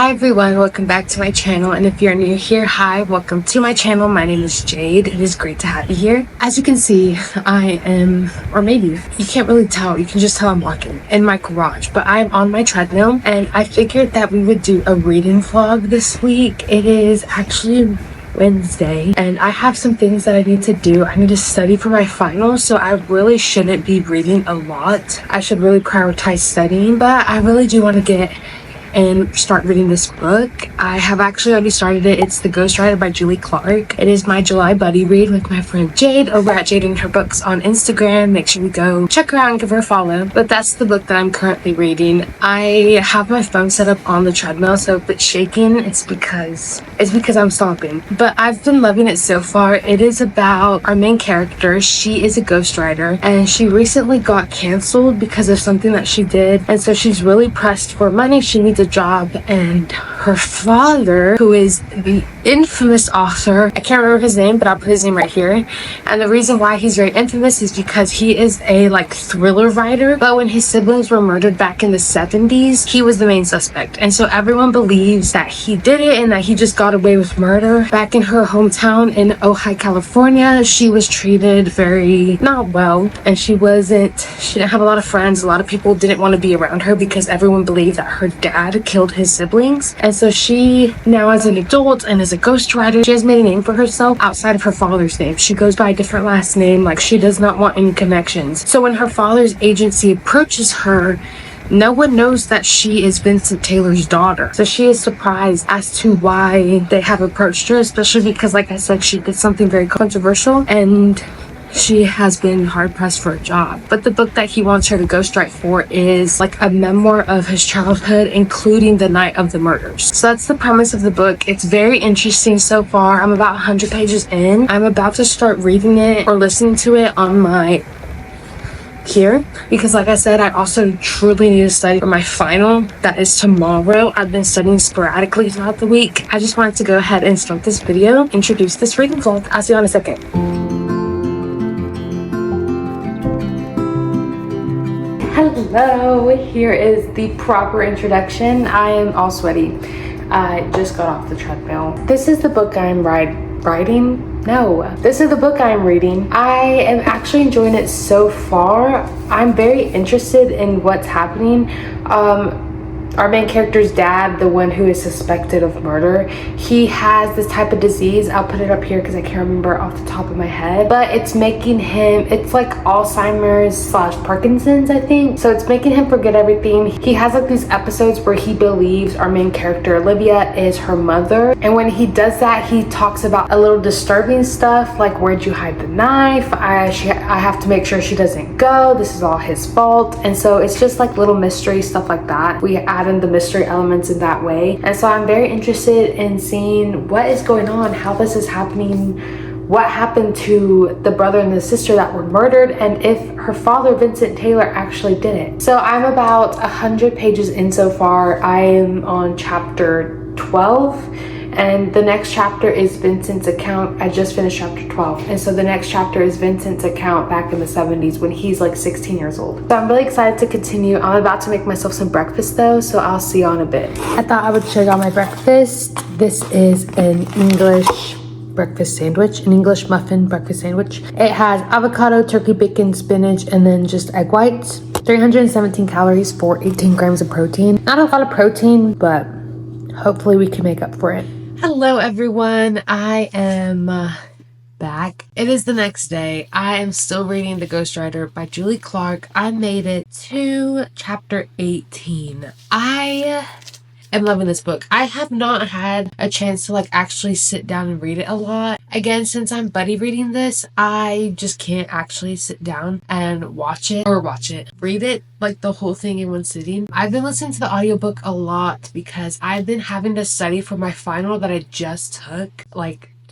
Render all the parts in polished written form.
Hi everyone, welcome back to my channel, and if you're new here, hi, welcome to my channel. My name is Jade. It is great to have you here. As you can see, I am, or maybe you can't really tell, you can just tell I'm walking in my garage, but I'm on my treadmill, and I figured that we would do a reading vlog this week. It is actually Wednesday, and I have some things that I need to do. I need to study for my finals, so I really shouldn't be reading a lot. I should really prioritize studying, but I really do want to get and start reading this book. I have actually already started it. It's The Ghostwriter by Julie Clark. It is my July buddy read with my friend Jade over at Jade and Her Books on Instagram. Make sure you go check her out and give her a follow. But that's the book that I'm currently reading. I have my phone set up on the treadmill, so if it's shaking, it's because I'm stomping. But I've been loving it so far. It is about our main character. She is a ghostwriter, and she recently got canceled because of something that she did, and so she's really pressed for money. She needs a job, and her father, who is the infamous author, I can't remember his name, but I'll put his name right here, and the reason why he's very infamous is because he is a thriller writer, but when his siblings were murdered back in the 70s, he was the main suspect, and so everyone believes that he did it and that he just got away with murder. Back in her hometown in Ojai, California, she was treated very not well, and she didn't have a lot of friends. A lot of people didn't want to be around her because everyone believed that her dad killed his siblings. And so she, now as an adult and as a ghostwriter, she has made a name for herself outside of her father's name. She goes by a different last name, she does not want any connections. So when her father's agency approaches her, no one knows that she is Vincent Taylor's daughter. So she is surprised as to why they have approached her, especially because, like I said, she did something very controversial and she has been hard pressed for a job. But the book that he wants her to ghostwrite for is a memoir of his childhood, including the night of the murders. So that's the premise of the book. It's very interesting so far. I'm about 100 pages in. I'm about to start reading it or listening to it on my here because, like I said, I also truly need to study for my final that is tomorrow. I've been studying sporadically throughout the week. I just wanted to go ahead and start this video, introduce this reading vlog. I'll see you in a second. Hello, here is the proper introduction. I am all sweaty. I just got off the treadmill. This is the book I'm this is the book I'm reading. I am actually enjoying it so far. I'm very interested in what's happening. Our main character's dad, the one who is suspected of murder, he has this type of disease. I'll put it up here because I can't remember off the top of my head, but it's making him, it's like Alzheimer's / Parkinson's, I think. So it's making him forget everything. He has these episodes where he believes our main character Olivia is her mother, and when he does that, he talks about a little disturbing stuff like, where'd you hide the knife? I have to make sure she doesn't go. This is all his fault. And so it's just little mystery stuff like that. We add in the mystery elements in that way, and so I'm very interested in seeing what is going on, how this is happening, what happened to the brother and the sister that were murdered, and if her father Vincent Taylor actually did it. So I'm about 100 pages in so far. I am on chapter 12, and the next chapter is Vincent's account. I just finished chapter 12, and so the next chapter is Vincent's account back in the 70s when he's 16 years old. So I'm really excited to continue. I'm about to make myself some breakfast though, so I'll see you on a bit. I thought I would show y'all my breakfast. This is an English breakfast sandwich, an English muffin breakfast sandwich. It has avocado, turkey, bacon, spinach, and then just egg whites. 317 calories for 18 grams of protein. Not a lot of protein, but hopefully we can make up for it. Hello everyone, I am back. It is the next day. I am still reading The Ghostwriter by Julie Clark. I made it to chapter 18. I am loving this book. I have not had a chance to actually sit down and read it a lot. Again, since I'm buddy reading this, I just can't actually sit down and read it the whole thing in one sitting. I've been listening to the audiobook a lot because I've been having to study for my final that I just took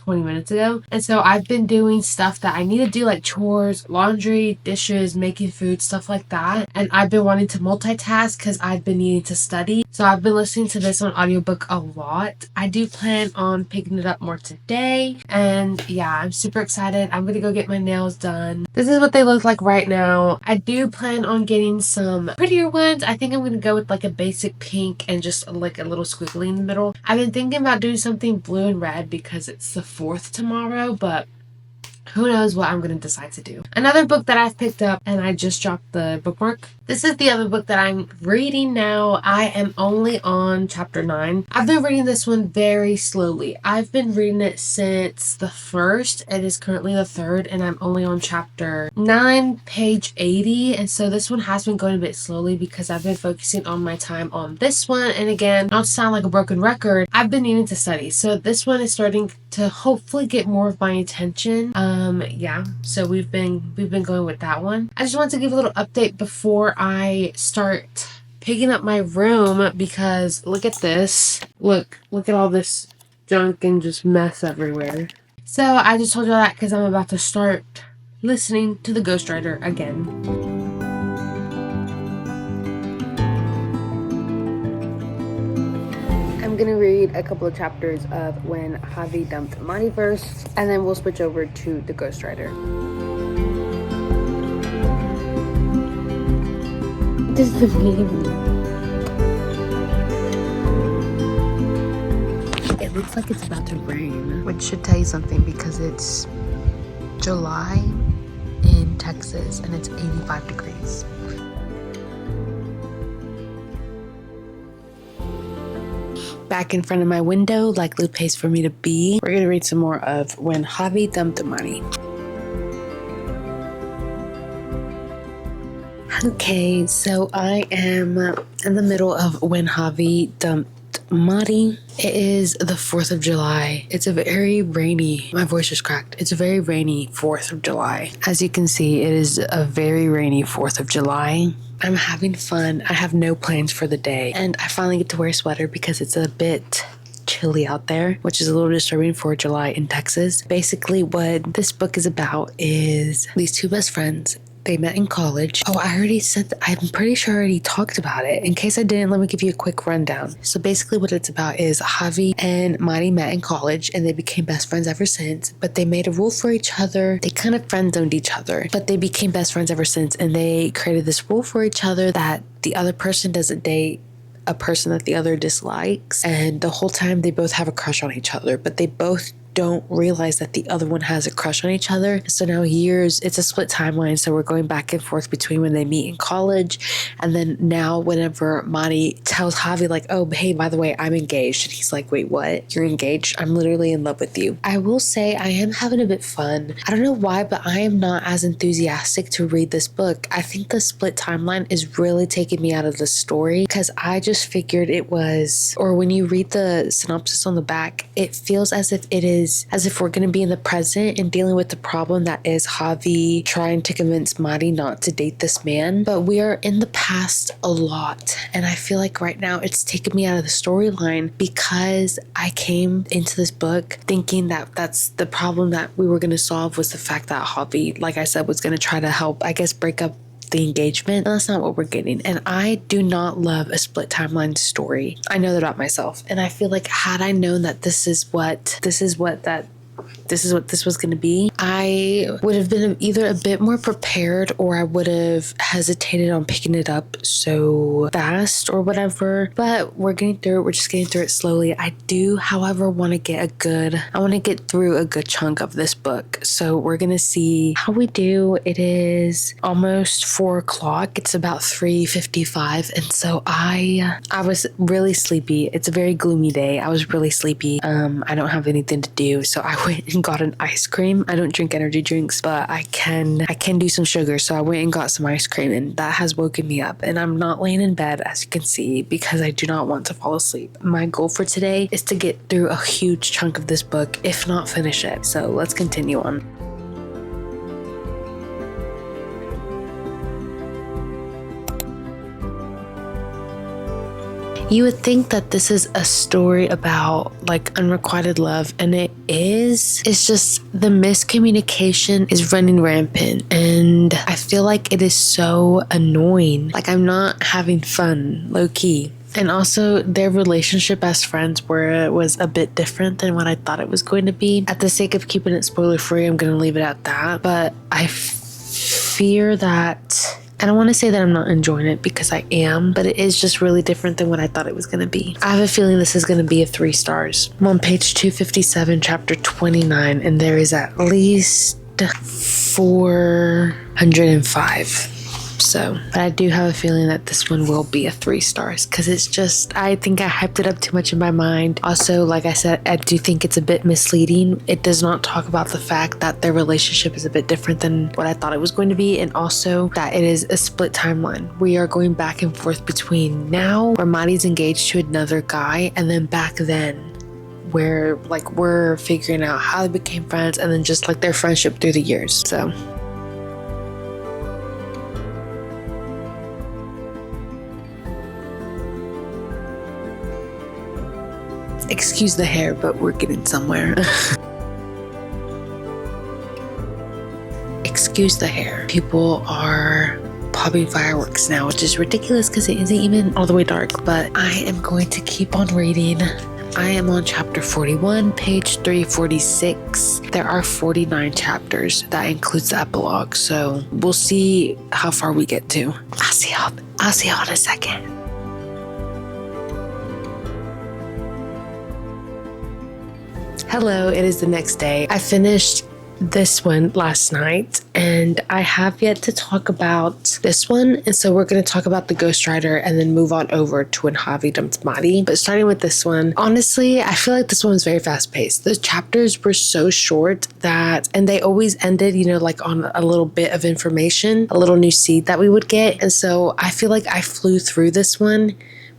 20 minutes ago. And so I've been doing stuff that I need to do, like chores, laundry, dishes, making food, stuff like that. And I've been wanting to multitask because I've been needing to study. So I've been listening to this on audiobook a lot. I do plan on picking it up more today. And yeah, I'm super excited. I'm gonna go get my nails done. This is what they look like right now. I do plan on getting some prettier ones. I think I'm gonna go with like a basic pink and just like a little squiggly in the middle. I've been thinking about doing something blue and red because it's the 4th tomorrow, but who knows what I'm going to decide to do. Another book that I've picked up, and I just dropped the bookmark. This is the other book that I'm reading now. I am only on chapter 9. I've been reading this one very slowly. I've been reading it since the 1st. It is currently the 3rd, and I'm only on chapter 9, page 80. And so this one has been going a bit slowly because I've been focusing on my time on this one. And again, not to sound like a broken record, I've been needing to study. So this one is starting to hopefully get more of my attention. Yeah, so we've been going with that one. I just wanted to give a little update before I start picking up my room because look at this. Look at all this junk and just mess everywhere. So I just told you that because I'm about to start listening to the Ghostwriter again. I'm gonna read a couple of chapters of When Javi Dumped Mari first, and then we'll switch over to the Ghostwriter. This is the meme. It looks like it's about to rain, which should tell you something because it's July in Texas and it's 85 degrees. Back in front of my window, like the place for me to be. We're gonna read some more of When Javi Dumped Mari. Okay, so I am in the middle of When Javi Dumped Mari. It is the 4th of July. It's a very rainy, my voice just cracked. It's a very rainy 4th of July. As you can see, it is a very rainy 4th of July. I'm having fun. I have no plans for the day. And I finally get to wear a sweater because it's a bit chilly out there, which is a little disturbing for July in Texas. Basically, what this book is about is these two best friends. They met in college. Oh, I already said that. I'm pretty sure I already talked about it. In case I didn't, let me give you a quick rundown. So basically what it's about is Javi and Mari met in college and they became best friends ever since, but they made a rule for each other. They kind of friend-zoned each other, but they became best friends ever since, and they created this rule for each other that the other person doesn't date a person that the other dislikes, and the whole time they both have a crush on each other, but they both don't realize that the other one has a crush on each other. So now it's a split timeline, so we're going back and forth between when they meet in college and then now whenever Mari tells Javi like, oh hey, by the way, I'm engaged, and he's like, wait, what? You're engaged? I'm literally in love with you. I will say I am having a bit fun. I don't know why, but I am not as enthusiastic to read this book. I think the split timeline is really taking me out of the story because I just figured it was, or when you read the synopsis on the back, it feels as if we're going to be in the present and dealing with the problem that is Javi trying to convince Mari not to date this man. But we are in the past a lot. And I feel like right now it's taken me out of the storyline because I came into this book thinking that that's the problem that we were going to solve, was the fact that Javi, like I said, was going to try to help, I guess, break up the engagement. And that's not what we're getting. And I do not love a split timeline story. I know that about myself. And I feel like had I known that this is what this was going to be, I would have been either a bit more prepared or I would have hesitated on picking it up so fast or whatever. But we're getting through it. We're just getting through it slowly. I do, however, want to get through a good chunk of this book. So we're going to see how we do. It is almost 4 o'clock. It's about 3:55. And so I was really sleepy. It's a very gloomy day. I was really sleepy. I don't have anything to do. So I went and got an ice cream. I don't drink energy drinks, but I can do some sugar. So I went and got some ice cream, and that has woken me up. And I'm not laying in bed, as you can see, because I do not want to fall asleep. My goal for today is to get through a huge chunk of this book, if not finish it. So let's continue on. You would think that this is a story about like unrequited love, and it is. It's just the miscommunication is running rampant, and I feel like it is so annoying. Like I'm not having fun, low key. And also their relationship as friends was a bit different than what I thought it was going to be. At the sake of keeping it spoiler free, I'm going to leave it at that. But I fear that, I don't want to say that I'm not enjoying it, because I am, but it is just really different than what I thought it was going to be. I have a feeling this is going to be a 3 stars. I'm on page 257, chapter 29, and there is at least 405. So, but I do have a feeling that this one will be a 3 stars, because it's just, I think I hyped it up too much in my mind. Also, like I said, I do think it's a bit misleading. It does not talk about the fact that their relationship is a bit different than what I thought it was going to be, and also that it is a split timeline. We are going back and forth between now, where Mari's engaged to another guy, and then back then, where like we're figuring out how they became friends, and then just like their friendship through the years. So excuse the hair, but we're getting somewhere. Excuse the hair. People are popping fireworks now, which is ridiculous because it isn't even all the way dark, but I am going to keep on reading. I am on chapter 41, page 346. There are 49 chapters. That includes the epilogue, so we'll see how far we get to. I'll see y'all in a second. Hello, it is the next day. I finished this one last night, and I have yet to talk about this one, and so we're going to talk about the ghostwriter and then move on over to when Javi dumped Mari. But starting with this one, honestly, I feel like this one was very fast-paced. The chapters were so short that, and they always ended, you know, like on a little bit of information, a little new seed that we would get, and so I feel like I flew through this one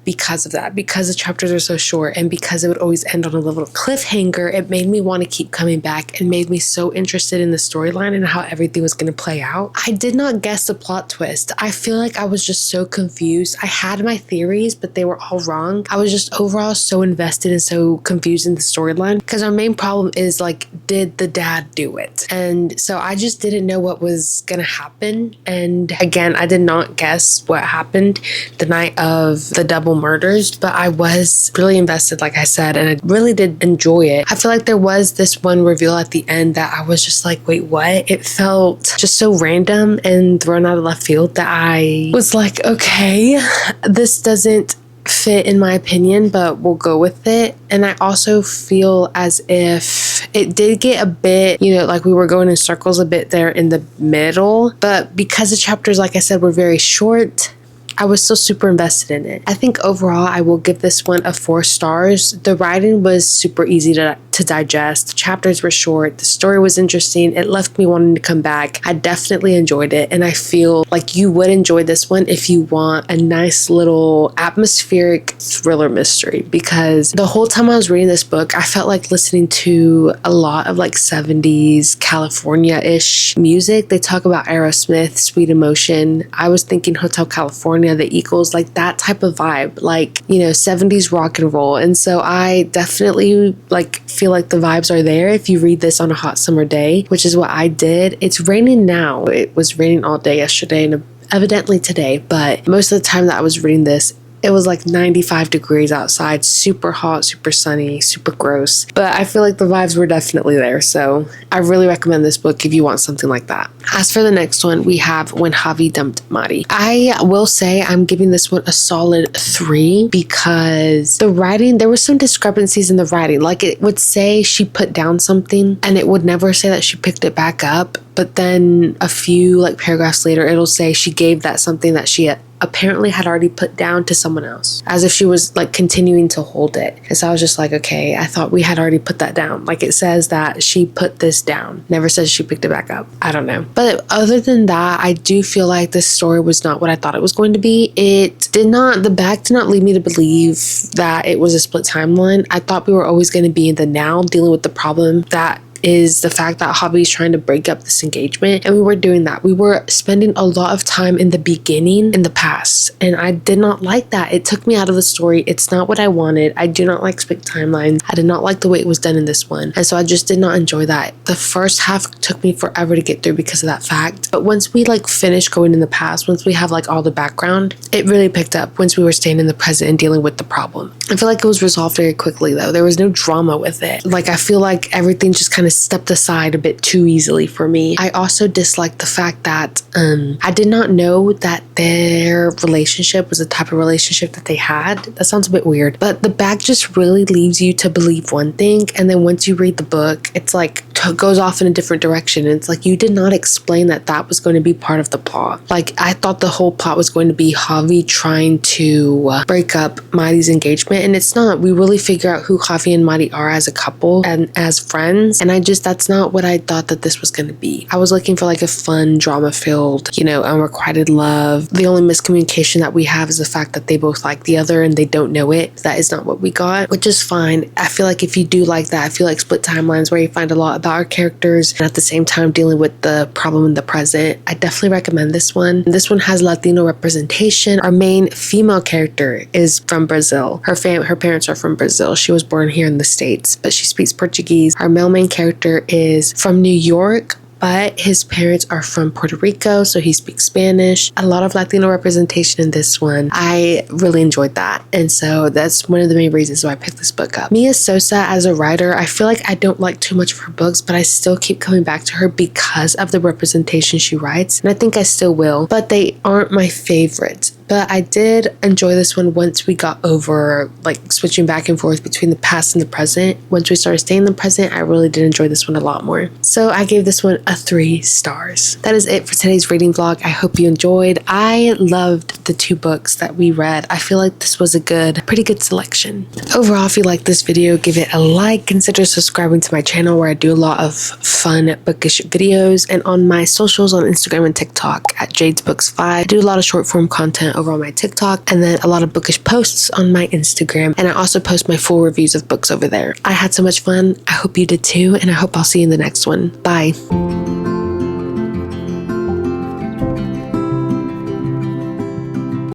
because of that, because the chapters are so short, and because it would always end on a little cliffhanger. It made me want to keep coming back and made me so interested in the storyline and how everything was going to play out. I did not guess the plot twist. I feel like I was just so confused. I had my theories, but they were all wrong. I was just overall so invested and so confused in the storyline, because our main problem is like, did the dad do it? And so I just didn't know what was going to happen. And again, I did not guess what happened the night of the double murders, but I was really invested, like I said, and I really did enjoy it. I feel like there was this one reveal at the end that I was just like, wait, what? It felt just so random and thrown out of left field that I was like, okay, this doesn't fit in my opinion, but we'll go with it. And I also feel as if it did get a bit, you know, like we were going in circles a bit there in the middle, but because the chapters, like I said, were very short, I was still super invested in it. I think overall I will give this one a 4 stars. The writing was super easy to digest. The chapters were short. The story was interesting. It left me wanting to come back. I definitely enjoyed it, and I feel like you would enjoy this one if you want a nice little atmospheric thriller mystery, because the whole time I was reading this book, I felt like listening to a lot of like 70s California-ish music. They talk about Aerosmith, Sweet Emotion. I was thinking Hotel California, the Eagles, like that type of vibe, like, you know, 70s rock and roll. And so I definitely like feel like the vibes are there if you read this on a hot summer day, which is what I did. It's raining now. It was raining all day yesterday and evidently today, but most of the time that I was reading this, it was like 95 degrees outside, super hot, super sunny, super gross. But I feel like the vibes were definitely there. So I really recommend this book if you want something like that. As for the next one, we have When Javi Dumped Mari. I will say I'm giving this one a solid 3 because the writing, there were some discrepancies in the writing. Like it would say she put down something and it would never say that she picked it back up. But then a few like paragraphs later, it'll say she gave that something that she apparently had already put down to someone else, as if she was like continuing to hold it. And so I was just like, okay, I thought we had already put that down. Like it says that she put this down, never says she picked it back up. I don't know. But other than that, I do feel like this story was not what I thought it was going to be. The back did not lead me to believe that it was a split timeline. I thought we were always going to be in the now, dealing with the problem that is the fact that Javi's trying to break up this engagement, and we were doing that. We were spending a lot of time in the beginning in the past, and I did not like that. It took me out of the story. It's not what I wanted. I do not like split timelines. I did not like the way it was done in this one, and so I just did not enjoy that. The first half took me forever to get through because of that fact, but once we like finished going in the past, once we have like all the background, it really picked up once we were staying in the present and dealing with the problem. I feel like it was resolved very quickly though. There was no drama with it. Like, I feel like everything just kind of stepped aside a bit too easily for me. I also disliked the fact that I did not know that their relationship was the type of relationship that they had. That sounds a bit weird, but the back just really leaves you to believe one thing, and then once you read the book, it's like goes off in a different direction. And it's like, you did not explain that that was going to be part of the plot. Like, I thought the whole plot was going to be Javi trying to break up Mari's engagement, and it's not. We really figure out who Javi and Mari are as a couple and as friends, and that's not what I thought that this was going to be. I was looking for like a fun, drama-filled, unrequited love. The only miscommunication that we have is the fact that they both like the other and they don't know it. That is not what we got, which is fine. I feel like if you do like that, I feel like split timelines where you find a lot about our characters and at the same time dealing with the problem in the present, I definitely recommend this one. This one has Latino representation. Our main female character is from Brazil. Her parents are from Brazil. She was born here in the States, but she speaks Portuguese. Our male main character is from New York, but his parents are from Puerto Rico, so he speaks Spanish. A lot of Latino representation in this one. I really enjoyed that, and so that's one of the main reasons why I picked this book up. Mia Sosa as a writer, I feel like I don't like too much of her books, but I still keep coming back to her because of the representation she writes, and I think I still will, but they aren't my favorites. But I did enjoy this one once we got over like switching back and forth between the past and the present. Once we started staying in the present, I really did enjoy this one a lot more. So I gave this one a 3 stars. That is it for today's reading vlog. I hope you enjoyed. I loved the 2 books that we read. I feel like this was a pretty good selection. Overall, if you like this video, give it a like. Consider subscribing to my channel where I do a lot of fun bookish videos, and on my socials on Instagram and TikTok at JadesBooks5. I do a lot of short form content over on my TikTok, and then a lot of bookish posts on my Instagram, and I also post my full reviews of books over there. I had so much fun. I hope you did too, and I hope I'll see you in the next one. Bye.